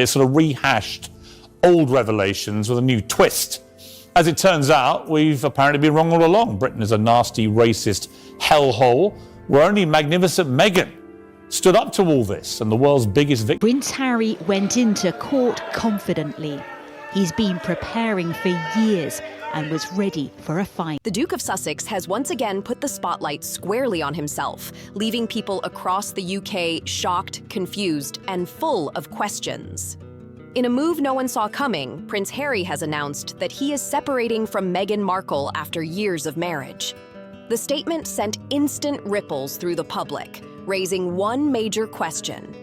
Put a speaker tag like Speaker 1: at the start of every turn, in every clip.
Speaker 1: It sort of rehashed old revelations with a new twist. As it turns out, we've apparently been wrong all along. Britain is a nasty, racist hellhole where only magnificent Meghan stood up to all this, and the world's biggest victim.
Speaker 2: Prince Harry went into court confidently. He's been preparing for years and was ready for a fight.
Speaker 3: The Duke of Sussex has once again put the spotlight squarely on himself, leaving people across the UK shocked, confused, and full of questions. In a move no one saw coming, Prince Harry has announced that he is separating from Meghan Markle after years of marriage. The statement sent instant ripples through the public, raising one major question.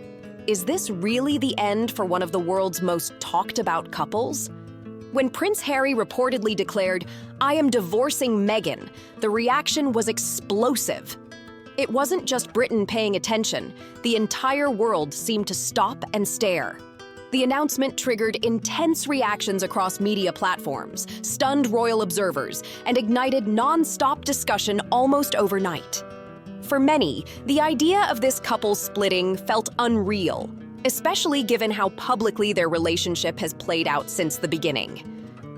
Speaker 3: Is this really the end for one of the world's most talked about couples? When Prince Harry reportedly declared, "I am divorcing Meghan," the reaction was explosive. It wasn't just Britain paying attention. The entire world seemed to stop and stare. The announcement triggered intense reactions across media platforms, stunned royal observers, and ignited non-stop discussion almost overnight. For many, the idea of this couple splitting felt unreal, especially given how publicly their relationship has played out since the beginning.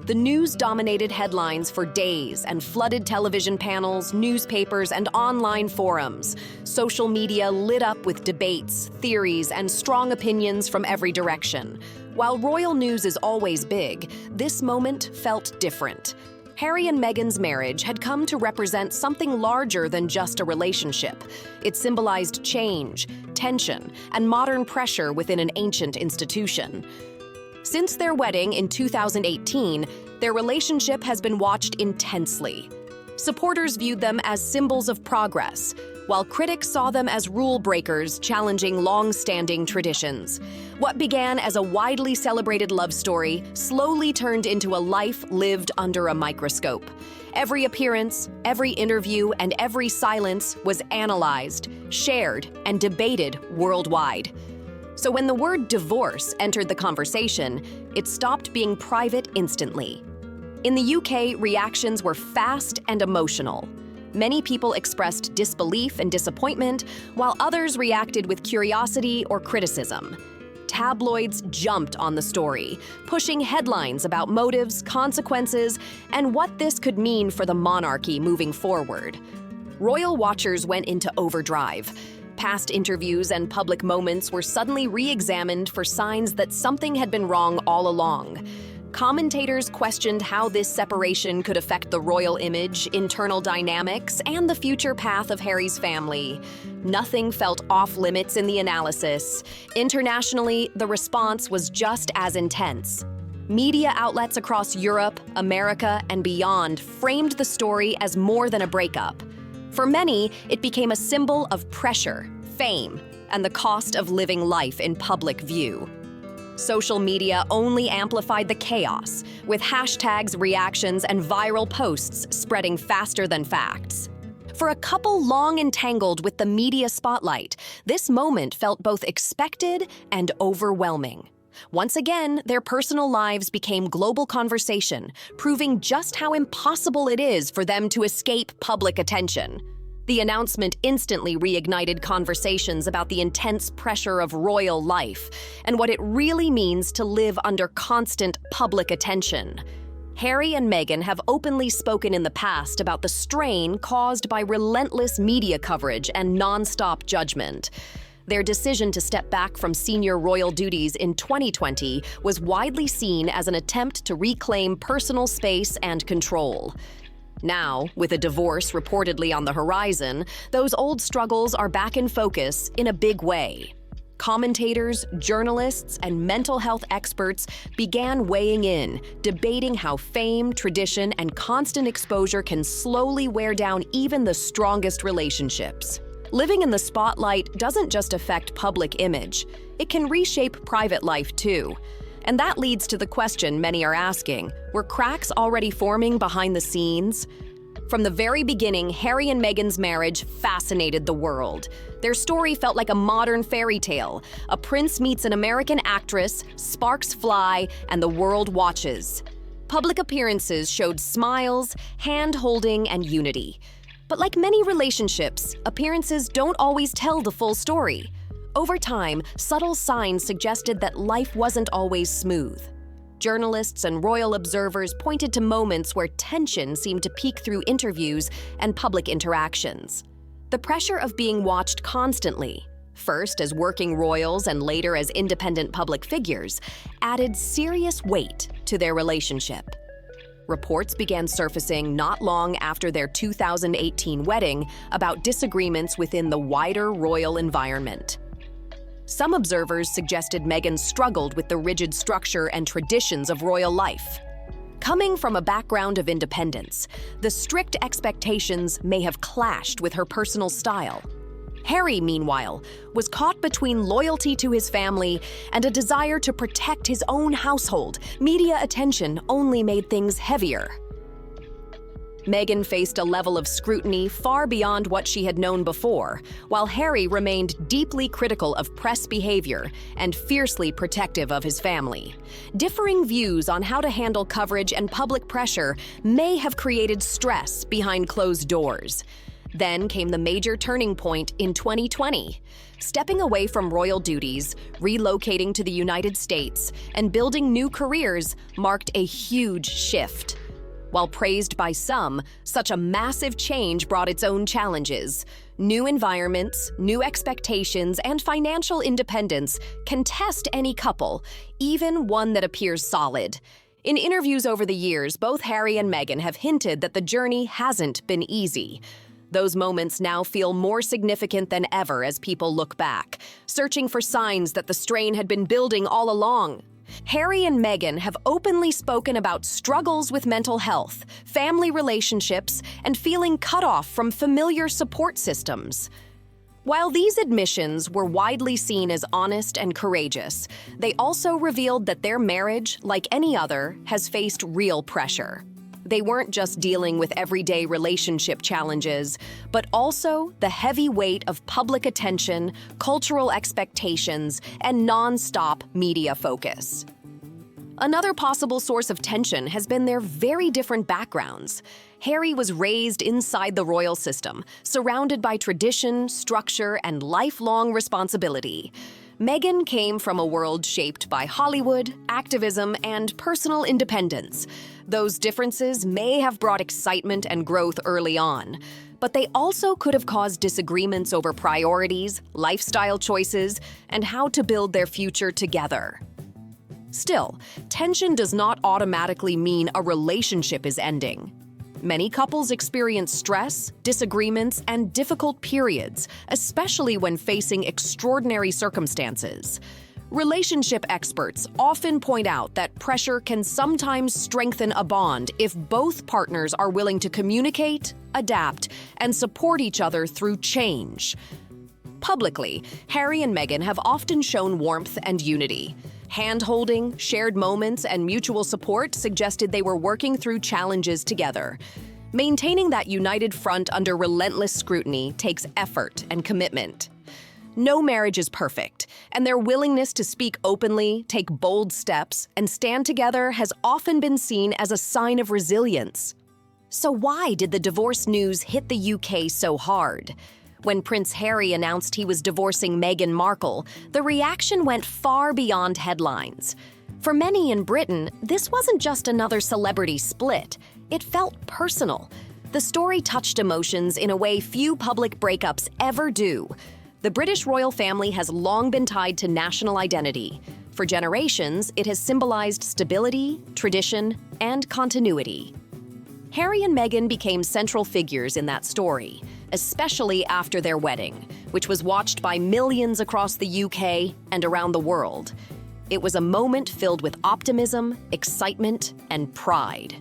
Speaker 3: The news dominated headlines for days and flooded television panels, newspapers, and online forums. Social media lit up with debates, theories, and strong opinions from every direction. While royal news is always big, this moment felt different. Harry and Meghan's marriage had come to represent something larger than just a relationship. It symbolized change, tension, and modern pressure within an ancient institution. Since their wedding in 2018, their relationship has been watched intensely. Supporters viewed them as symbols of progress, while critics saw them as rule breakers challenging long-standing traditions. What began as a widely celebrated love story slowly turned into a life lived under a microscope. Every appearance, every interview, and every silence was analyzed, shared, and debated worldwide. So when the word divorce entered the conversation, it stopped being private instantly. In the UK, reactions were fast and emotional. Many people expressed disbelief and disappointment, while others reacted with curiosity or criticism. Tabloids jumped on the story, pushing headlines about motives, consequences, and what this could mean for the monarchy moving forward. Royal watchers went into overdrive. Past interviews and public moments were suddenly re-examined for signs that something had been wrong all along. Commentators questioned how this separation could affect the royal image, internal dynamics, and the future path of Harry's family. Nothing felt off-limits in the analysis. Internationally, the response was just as intense. Media outlets across Europe, America, and beyond framed the story as more than a breakup. For many, it became a symbol of pressure, fame, and the cost of living life in public view. Social media only amplified the chaos, with hashtags, reactions, and viral posts spreading faster than facts. For a couple long entangled with the media spotlight, this moment felt both expected and overwhelming. Once again, their personal lives became global conversation, proving just how impossible it is for them to escape public attention. The announcement instantly reignited conversations about the intense pressure of royal life and what it really means to live under constant public attention. Harry and Meghan have openly spoken in the past about the strain caused by relentless media coverage and non-stop judgment. Their decision to step back from senior royal duties in 2020 was widely seen as an attempt to reclaim personal space and control. Now, with a divorce reportedly on the horizon, those old struggles are back in focus in a big way. Commentators, journalists, and mental health experts began weighing in, debating how fame, tradition, and constant exposure can slowly wear down even the strongest relationships. Living in the spotlight doesn't just affect public image, it can reshape private life too. And that leads to the question many are asking, were cracks already forming behind the scenes? From the very beginning, Harry and Meghan's marriage fascinated the world. Their story felt like a modern fairy tale. A prince meets an American actress, sparks fly, and the world watches. Public appearances showed smiles, hand-holding, and unity. But like many relationships, appearances don't always tell the full story. Over time, subtle signs suggested that life wasn't always smooth. Journalists and royal observers pointed to moments where tension seemed to peek through interviews and public interactions. The pressure of being watched constantly, first as working royals and later as independent public figures, added serious weight to their relationship. Reports began surfacing not long after their 2018 wedding about disagreements within the wider royal environment. Some observers suggested Meghan struggled with the rigid structure and traditions of royal life. Coming from a background of independence, the strict expectations may have clashed with her personal style. Harry, meanwhile, was caught between loyalty to his family and a desire to protect his own household. Media attention only made things heavier. Meghan faced a level of scrutiny far beyond what she had known before, while Harry remained deeply critical of press behavior and fiercely protective of his family. Differing views on how to handle coverage and public pressure may have created stress behind closed doors. Then came the major turning point in 2020. Stepping away from royal duties, relocating to the United States, and building new careers marked a huge shift. While praised by some, such a massive change brought its own challenges. New environments, new expectations, and financial independence can test any couple, even one that appears solid. In interviews over the years, both Harry and Meghan have hinted that the journey hasn't been easy. Those moments now feel more significant than ever as people look back, searching for signs that the strain had been building all along. Harry and Meghan have openly spoken about struggles with mental health, family relationships, and feeling cut off from familiar support systems. While these admissions were widely seen as honest and courageous, they also revealed that their marriage, like any other, has faced real pressure. They weren't just dealing with everyday relationship challenges, but also the heavy weight of public attention, cultural expectations, and non-stop media focus. Another possible source of tension has been their very different backgrounds. Harry was raised inside the royal system, surrounded by tradition, structure, and lifelong responsibility. Meghan came from a world shaped by Hollywood, activism, and personal independence. Those differences may have brought excitement and growth early on, but they also could have caused disagreements over priorities, lifestyle choices, and how to build their future together. Still, tension does not automatically mean a relationship is ending. Many couples experience stress, disagreements, and difficult periods, especially when facing extraordinary circumstances. Relationship experts often point out that pressure can sometimes strengthen a bond if both partners are willing to communicate, adapt, and support each other through change. Publicly, Harry and Meghan have often shown warmth and unity. Hand-holding, shared moments, and mutual support suggested they were working through challenges together. Maintaining that united front under relentless scrutiny takes effort and commitment. No marriage is perfect, and their willingness to speak openly, take bold steps, and stand together has often been seen as a sign of resilience. So why did the divorce news hit the UK so hard? When Prince Harry announced he was divorcing Meghan Markle, the reaction went far beyond headlines. For many in Britain, this wasn't just another celebrity split. It felt personal. The story touched emotions in a way few public breakups ever do. The British royal family has long been tied to national identity. For generations, it has symbolized stability, tradition, and continuity. Harry and Meghan became central figures in that story, especially after their wedding, which was watched by millions across the UK and around the world. It was a moment filled with optimism, excitement, and pride.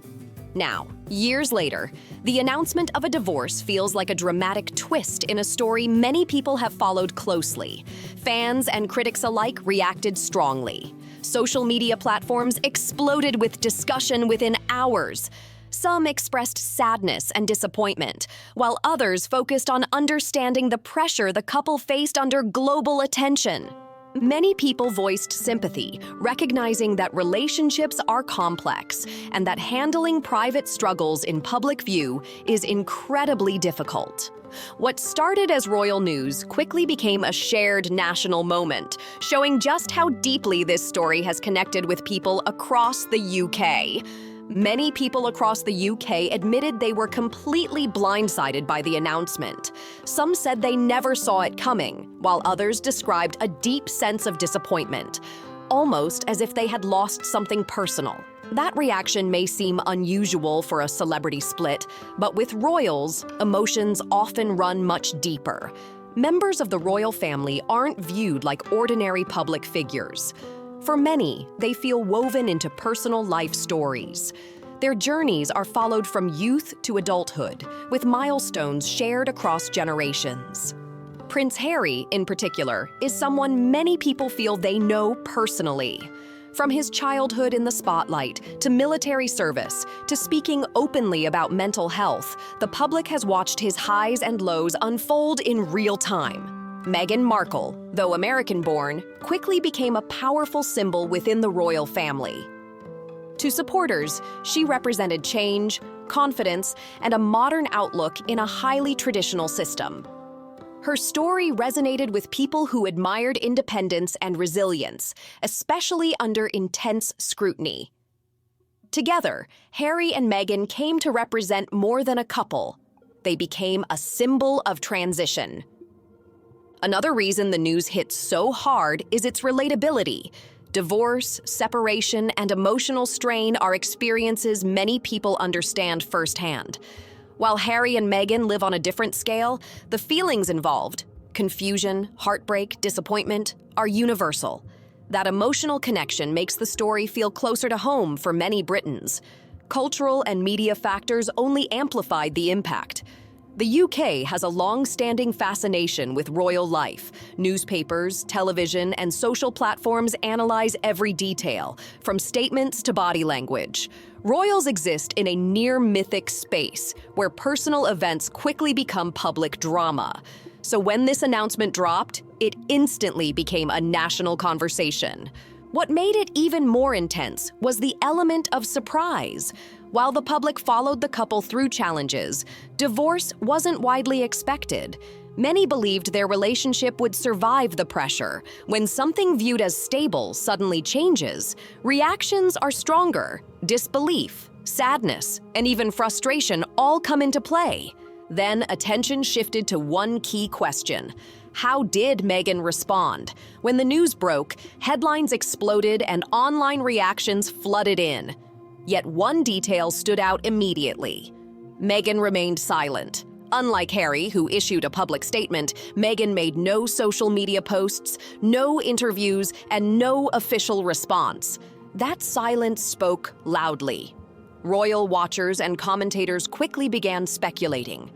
Speaker 3: Now, years later, the announcement of a divorce feels like a dramatic twist in a story many people have followed closely. Fans and critics alike reacted strongly. Social media platforms exploded with discussion within hours. Some expressed sadness and disappointment, while others focused on understanding the pressure the couple faced under global attention. Many people voiced sympathy, recognizing that relationships are complex and that handling private struggles in public view is incredibly difficult. What started as royal news quickly became a shared national moment, showing just how deeply this story has connected with people across the UK. Many people across the UK admitted they were completely blindsided by the announcement. Some said they never saw it coming, while others described a deep sense of disappointment, almost as if they had lost something personal. That reaction may seem unusual for a celebrity split, but with royals, emotions often run much deeper. Members of the royal family aren't viewed like ordinary public figures. For many, they feel woven into personal life stories. Their journeys are followed from youth to adulthood, with milestones shared across generations. Prince Harry, in particular, is someone many people feel they know personally. From his childhood in the spotlight, to military service, to speaking openly about mental health, the public has watched his highs and lows unfold in real time. Meghan Markle, though American-born, quickly became a powerful symbol within the royal family. To supporters, she represented change, confidence, and a modern outlook in a highly traditional system. Her story resonated with people who admired independence and resilience, especially under intense scrutiny. Together, Harry and Meghan came to represent more than a couple. They became a symbol of transition. Another reason the news hit so hard is its relatability. Divorce, separation, and emotional strain are experiences many people understand firsthand. While Harry and Meghan live on a different scale, the feelings involved, confusion, heartbreak, disappointment, are universal. That emotional connection makes the story feel closer to home for many Britons. Cultural and media factors only amplified the impact. The UK has a long-standing fascination with royal life. Newspapers, television, and social platforms analyze every detail, from statements to body language. Royals exist in a near-mythic space, where personal events quickly become public drama. So when this announcement dropped, it instantly became a national conversation. What made it even more intense was the element of surprise. While the public followed the couple through challenges, divorce wasn't widely expected. Many believed their relationship would survive the pressure. When something viewed as stable suddenly changes, reactions are stronger. Disbelief, sadness, and even frustration all come into play. Then attention shifted to one key question. How did Meghan respond? When the news broke, headlines exploded and online reactions flooded in. Yet one detail stood out immediately. Meghan remained silent. Unlike Harry, who issued a public statement, Meghan made no social media posts, no interviews, and no official response. That silence spoke loudly. Royal watchers and commentators quickly began speculating.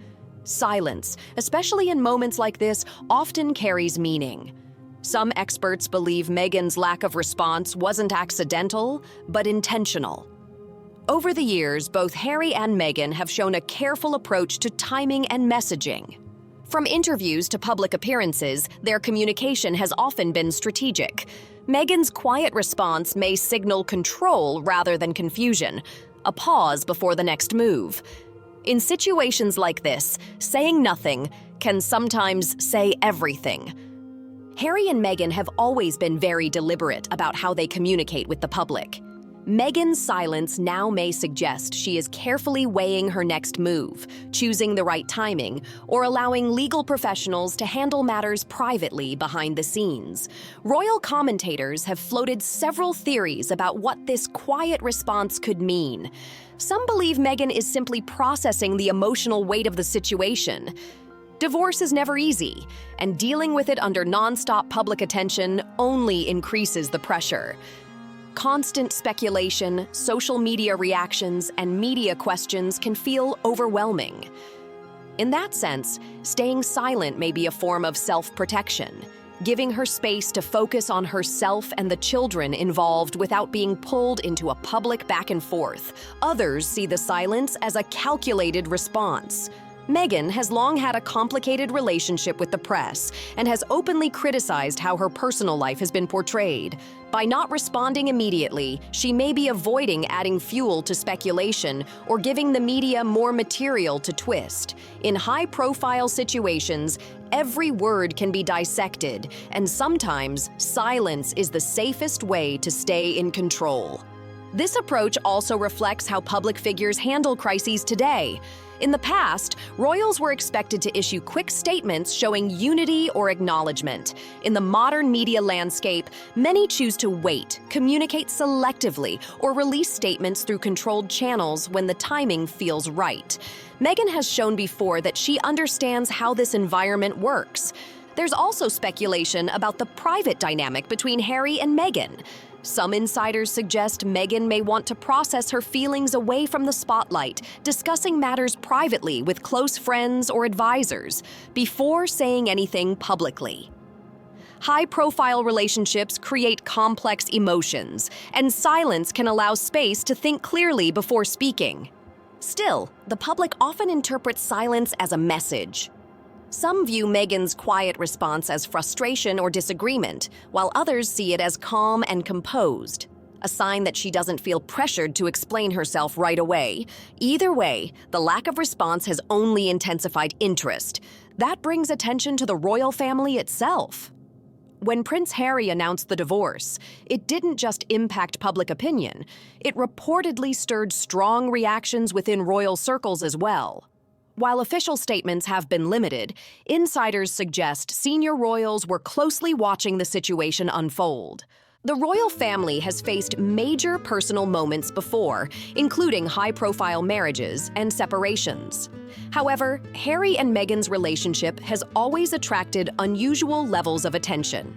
Speaker 3: Silence, especially in moments like this, often carries meaning. Some experts believe Meghan's lack of response wasn't accidental, but intentional. Over the years, both Harry and Meghan have shown a careful approach to timing and messaging. From interviews to public appearances, their communication has often been strategic. Meghan's quiet response may signal control rather than confusion, a pause before the next move. In situations like this, saying nothing can sometimes say everything. Harry and Meghan have always been very deliberate about how they communicate with the public. Meghan's silence now may suggest she is carefully weighing her next move, choosing the right timing, or allowing legal professionals to handle matters privately behind the scenes. Royal commentators have floated several theories about what this quiet response could mean. Some believe Meghan is simply processing the emotional weight of the situation. Divorce is never easy, and dealing with it under non-stop public attention only increases the pressure. Constant speculation, social media reactions, and media questions can feel overwhelming. In that sense, staying silent may be a form of self-protection, giving her space to focus on herself and the children involved without being pulled into a public back and forth. Others see the silence as a calculated response. Meghan has long had a complicated relationship with the press and has openly criticized how her personal life has been portrayed. By not responding immediately, she may be avoiding adding fuel to speculation or giving the media more material to twist. In high-profile situations, every word can be dissected, and sometimes silence is the safest way to stay in control. This approach also reflects how public figures handle crises today. In the past, royals were expected to issue quick statements showing unity or acknowledgement. In the modern media landscape, many choose to wait, communicate selectively, or release statements through controlled channels when the timing feels right. Meghan has shown before that she understands how this environment works. There's also speculation about the private dynamic between Harry and Meghan. Some insiders suggest Meghan may want to process her feelings away from the spotlight, discussing matters privately with close friends or advisors, before saying anything publicly. High-profile relationships create complex emotions, and silence can allow space to think clearly before speaking. Still, the public often interprets silence as a message. Some view Meghan's quiet response as frustration or disagreement, while others see it as calm and composed, a sign that she doesn't feel pressured to explain herself right away. Either way, the lack of response has only intensified interest. That brings attention to the royal family itself. When Prince Harry announced the divorce, it didn't just impact public opinion, it reportedly stirred strong reactions within royal circles as well. While official statements have been limited, insiders suggest senior royals were closely watching the situation unfold. The royal family has faced major personal moments before, including high-profile marriages and separations. However, Harry and Meghan's relationship has always attracted unusual levels of attention.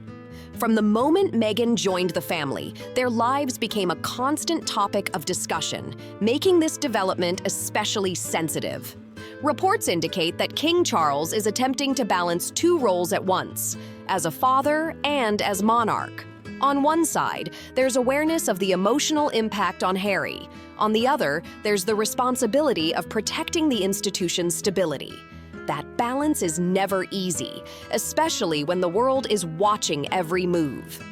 Speaker 3: From the moment Meghan joined the family, their lives became a constant topic of discussion, making this development especially sensitive. Reports indicate that King Charles is attempting to balance two roles at once, as a father and as monarch. On one side, there's awareness of the emotional impact on Harry. On the other, there's the responsibility of protecting the institution's stability. That balance is never easy, especially when the world is watching every move.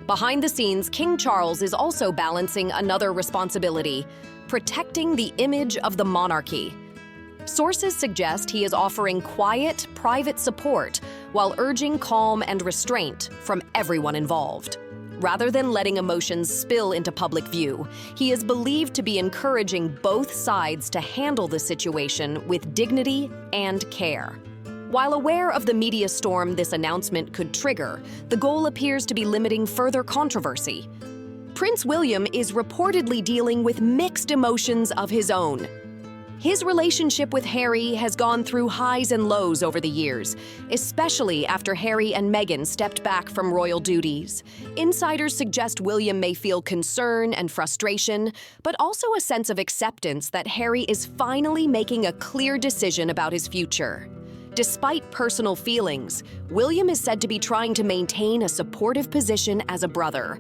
Speaker 3: Behind the scenes, King Charles is also balancing another responsibility: protecting the image of the monarchy. Sources suggest he is offering quiet, private support while urging calm and restraint from everyone involved. Rather than letting emotions spill into public view, he is believed to be encouraging both sides to handle the situation with dignity and care. While aware of the media storm this announcement could trigger, the goal appears to be limiting further controversy. Prince William is reportedly dealing with mixed emotions of his own. His relationship with Harry has gone through highs and lows over the years, especially after Harry and Meghan stepped back from royal duties. Insiders suggest William may feel concern and frustration, but also a sense of acceptance that Harry is finally making a clear decision about his future. Despite personal feelings, William is said to be trying to maintain a supportive position as a brother.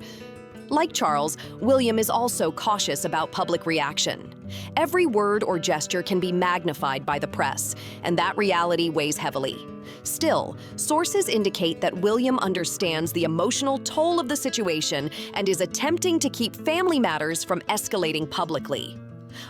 Speaker 3: Like Charles, William is also cautious about public reaction. Every word or gesture can be magnified by the press, and that reality weighs heavily. Still, sources indicate that William understands the emotional toll of the situation and is attempting to keep family matters from escalating publicly.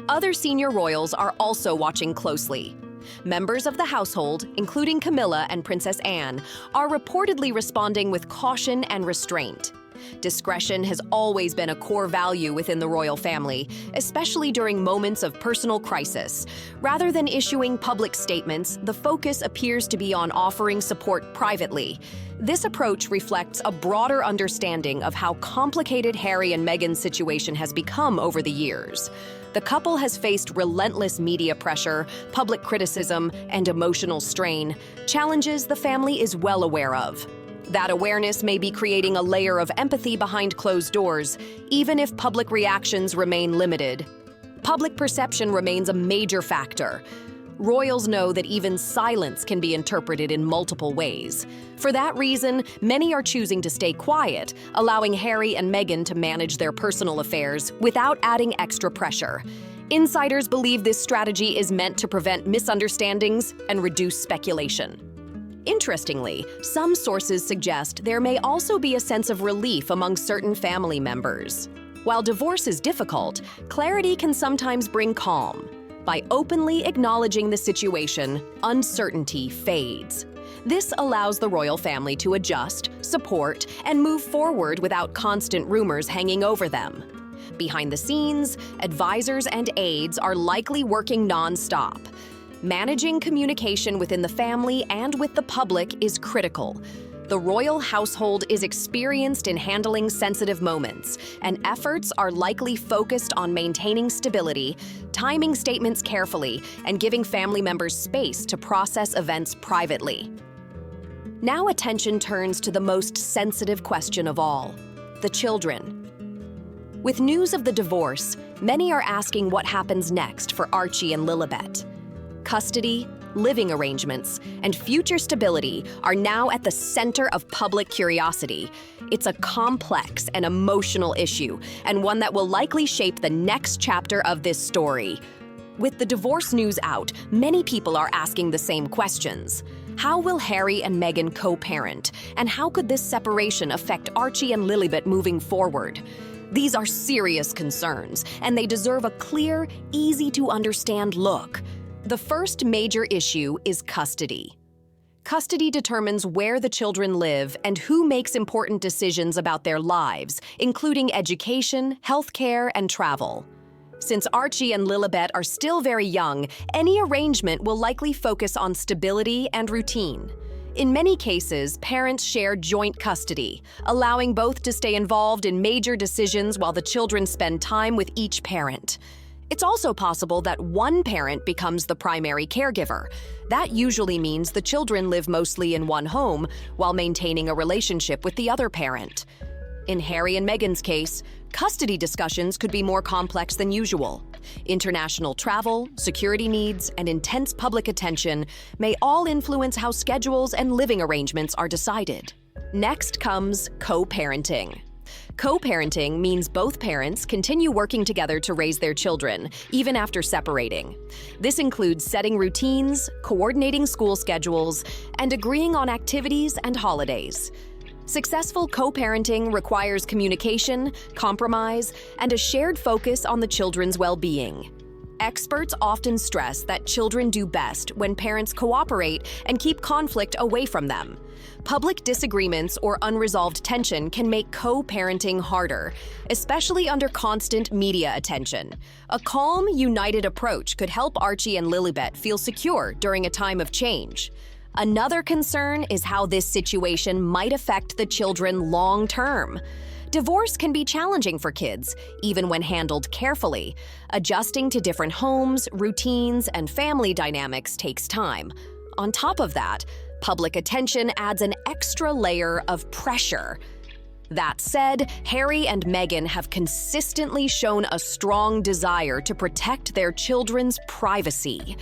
Speaker 3: Other senior royals are also watching closely. Members of the household, including Camilla and Princess Anne, are reportedly responding with caution and restraint. Discretion has always been a core value within the royal family, especially during moments of personal crisis. Rather than issuing public statements, the focus appears to be on offering support privately. This approach reflects a broader understanding of how complicated Harry and Meghan's situation has become over the years. The couple has faced relentless media pressure, public criticism, and emotional strain, challenges the family is well aware of. That awareness may be creating a layer of empathy behind closed doors, even if public reactions remain limited. Public perception remains a major factor. Royals know that even silence can be interpreted in multiple ways. For that reason, many are choosing to stay quiet, allowing Harry and Meghan to manage their personal affairs without adding extra pressure. Insiders believe this strategy is meant to prevent misunderstandings and reduce speculation. Interestingly, some sources suggest there may also be a sense of relief among certain family members. While divorce is difficult, clarity can sometimes bring calm. By openly acknowledging the situation, uncertainty fades. This allows the royal family to adjust, support, and move forward without constant rumors hanging over them. Behind the scenes, advisors and aides are likely working non-stop. Managing communication within the family and with the public is critical. The royal household is experienced in handling sensitive moments, and efforts are likely focused on maintaining stability, timing statements carefully, and giving family members space to process events privately. Now attention turns to the most sensitive question of all: the children. With news of the divorce, many are asking what happens next for Archie and Lilibet. Custody, living arrangements, and future stability are now at the center of public curiosity. It's a complex and emotional issue, and one that will likely shape the next chapter of this story. With the divorce news out, many people are asking the same questions. How will Harry and Meghan co-parent? And how could this separation affect Archie and Lilibet moving forward? These are serious concerns, and they deserve a clear, easy-to-understand look. The first major issue is custody. Custody determines where the children live and who makes important decisions about their lives, including education, healthcare, and travel. Since Archie and Lilibet are still very young, any arrangement will likely focus on stability and routine. In many cases, parents share joint custody, allowing both to stay involved in major decisions while the children spend time with each parent. It's also possible that one parent becomes the primary caregiver. That usually means the children live mostly in one home while maintaining a relationship with the other parent. In Harry and Meghan's case, custody discussions could be more complex than usual. International travel, security needs, and intense public attention may all influence how schedules and living arrangements are decided. Next comes co-parenting. Co-parenting means both parents continue working together to raise their children, even after separating. This includes setting routines, coordinating school schedules, and agreeing on activities and holidays. Successful co-parenting requires communication, compromise, and a shared focus on the children's well-being. Experts often stress that children do best when parents cooperate and keep conflict away from them. Public disagreements or unresolved tension can make co-parenting harder, especially under constant media attention. A calm, united approach could help Archie and Lilibet feel secure during a time of change. Another concern is how this situation might affect the children long-term. Divorce can be challenging for kids, even when handled carefully. Adjusting to different homes, routines, and family dynamics takes time. On top of that, public attention adds an extra layer of pressure. That said, Harry and Meghan have consistently shown a strong desire to protect their children's privacy.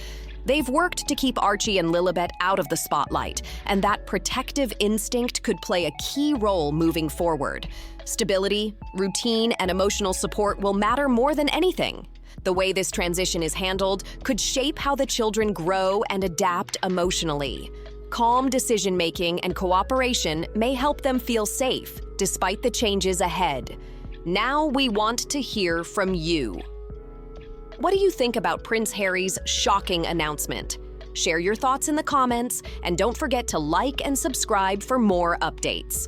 Speaker 3: They've worked to keep Archie and Lilibet out of the spotlight, and that protective instinct could play a key role moving forward. Stability, routine, and emotional support will matter more than anything. The way this transition is handled could shape how the children grow and adapt emotionally. Calm decision-making and cooperation may help them feel safe, despite the changes ahead. Now we want to hear from you. What do you think about Prince Harry's shocking announcement? Share your thoughts in the comments, and don't forget to like and subscribe for more updates.